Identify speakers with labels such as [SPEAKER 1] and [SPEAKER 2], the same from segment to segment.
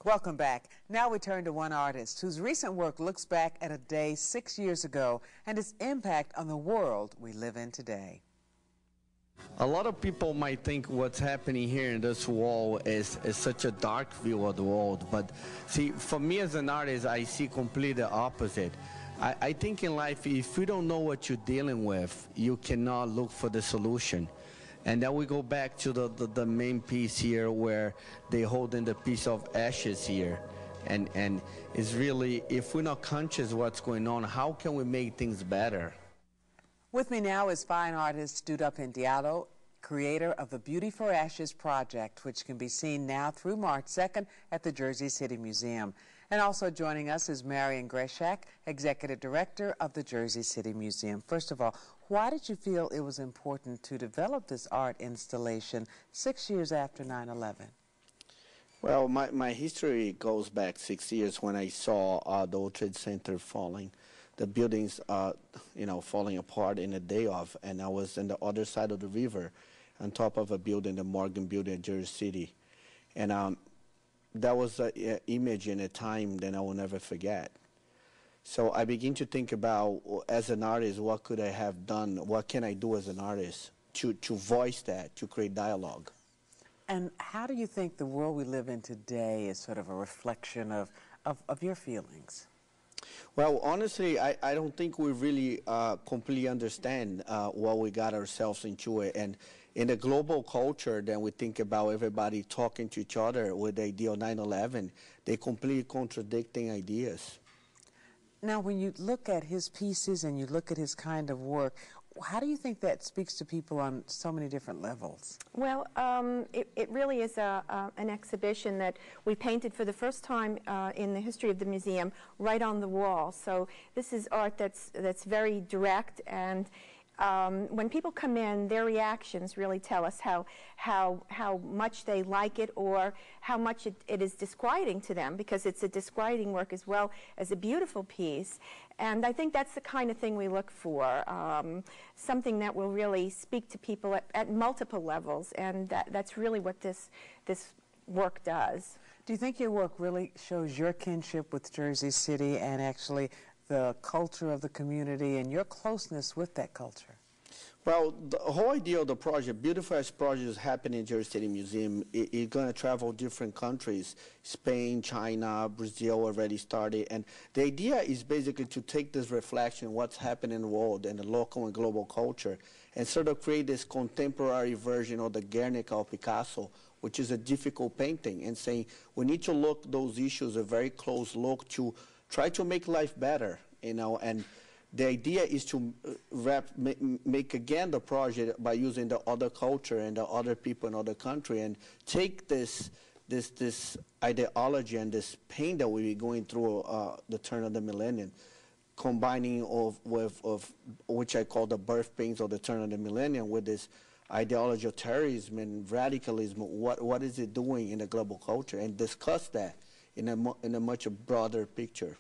[SPEAKER 1] Welcome back. Now we turn to one artist whose recent work looks back at a day 6 years ago and its impact on the world we live in today.
[SPEAKER 2] A lot of people might think what's happening here in this wall is such a dark view of the world, but see, for me as an artist, I see completely the opposite. I think in life, if you don't know what you're dealing with, you cannot look for the solution. And then we go back to the main piece here where they holding the piece of ashes here. And it's really, if we're not conscious of what's going on, how can we make things better?
[SPEAKER 1] With me now is fine artist Duda Diallo, creator of the Beauty for Ashes project, which can be seen now through March 2nd at the Jersey City Museum. And also joining us is Marian Greshak, executive director of the Jersey City Museum. First of all, why did you feel it was important to develop this art installation 6 years after 9/11?
[SPEAKER 2] Well, my history goes back 6 years when I saw the World Trade Center falling, the buildings, falling apart in a day of, and I was on the other side of the river, on top of a building, the Morgan Building in Jersey City, and that was an image in a time that I will never forget. So I begin to think about, as an artist, what could I have done? What can I do as an artist to voice that, to create dialogue?
[SPEAKER 1] And how do you think the world we live in today is sort of a reflection of your feelings?
[SPEAKER 2] Well, honestly, I don't think we really completely understand what we got ourselves into. And in the global culture, then we think about everybody talking to each other with the idea of 9/11. They completely contradicting ideas.
[SPEAKER 1] Now, when you look at his pieces and you look at his kind of work, how do you think that speaks to people on so many different levels?
[SPEAKER 3] Well, it really is an exhibition that we painted for the first time in the history of the museum right on the wall. So this is art that's very direct, and when people come in, their reactions really tell us how much they like it or how much it is disquieting to them, because it's a disquieting work as well as a beautiful piece. And I think that's the kind of thing we look for, something that will really speak to people at multiple levels, and that's really what this work does.
[SPEAKER 1] Do you think your work really shows your kinship with Jersey City and actually the culture of the community and your closeness with that culture?
[SPEAKER 2] Well, the whole idea of the project, Beautiful Ashes project, is happening in Jersey City Museum. It's going to travel different countries, Spain, China, Brazil already started. And the idea is basically to take this reflection, what's happening in the world and the local and global culture, and sort of create this contemporary version of the Guernica of Picasso, which is a difficult painting, and saying we need to look those issues a very close look to try to make life better, and the idea is to make again the project by using the other culture and the other people in other country, and take this ideology and this pain that we're going through the turn of the millennium, combining with which I call the birth pains of the turn of the millennium, with this ideology of terrorism and radicalism. What is it doing in the global culture, and discuss that in a much broader picture.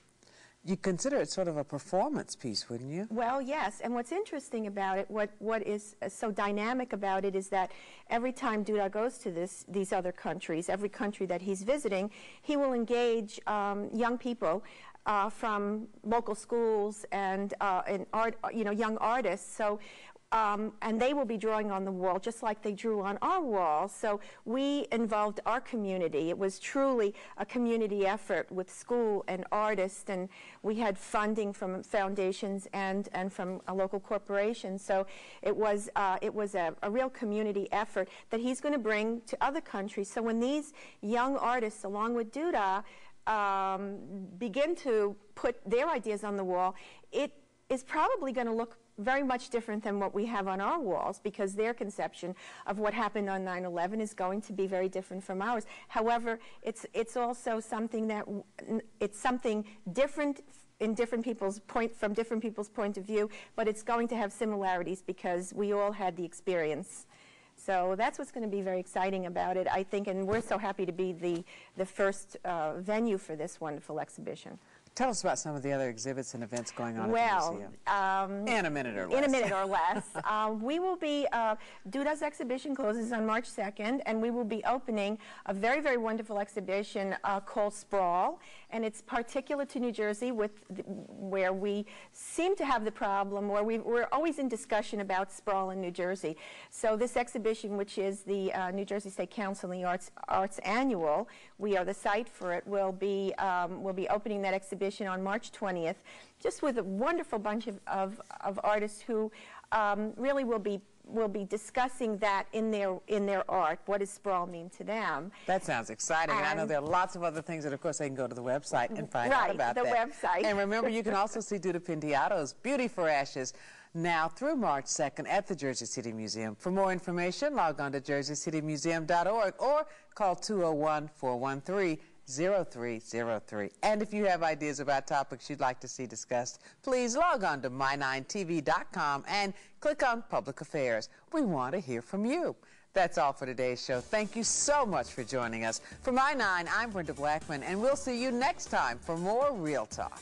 [SPEAKER 1] You consider it sort of a performance piece, wouldn't you?
[SPEAKER 3] Well, yes, and what's interesting about it, what is so dynamic about it, is that every time Duda goes to these other countries, every country that he's visiting, he will engage young people from local schools and art, young artists. So. And they will be drawing on the wall just like they drew on our wall. So we involved our community. It was truly a community effort with school and artists, and we had funding from foundations and from a local corporation. So it was a real community effort that he's going to bring to other countries. So when these young artists, along with Duda, begin to put their ideas on the wall, it is probably going to look very much different than what we have on our walls, because their conception of what happened on 9/11 is going to be very different from ours. However, it's also something different in different people's from different people's point of view, but it's going to have similarities because we all had the experience. So that's what's going to be very exciting about it, I think, and we're so happy to be the first venue for this wonderful exhibition.
[SPEAKER 1] Tell us about some of the other exhibits and events going on at the museum. In a minute or less.
[SPEAKER 3] In a minute or less. We will be, Duda's exhibition closes on March 2nd, and we will be opening a very, very wonderful exhibition called Sprawl, and it's particular to New Jersey, where we seem to have the problem, where we're always in discussion about sprawl in New Jersey. So this exhibition, which is the New Jersey State Council on the Arts Annual, we are the site for it, we'll be opening that exhibition on March 20th, just with a wonderful bunch of artists who really will be discussing that in their art. What does sprawl mean to them?
[SPEAKER 1] That sounds exciting. And I know there are lots of other things that, of course, they can go to the website and find out about that.
[SPEAKER 3] Right, the website.
[SPEAKER 1] And remember, you can also see Duda Penteado's Beauty for Ashes now through March 2nd at the Jersey City Museum. For more information, log on to jerseycitymuseum.org or call 201-413-0303. And if you have ideas about topics you'd like to see discussed, please log on to my9tv.com and click on Public Affairs. We want to hear from you. That's all for today's show. Thank you so much for joining us. For My9, I'm Brenda Blackmon, and we'll see you next time for more Real Talk.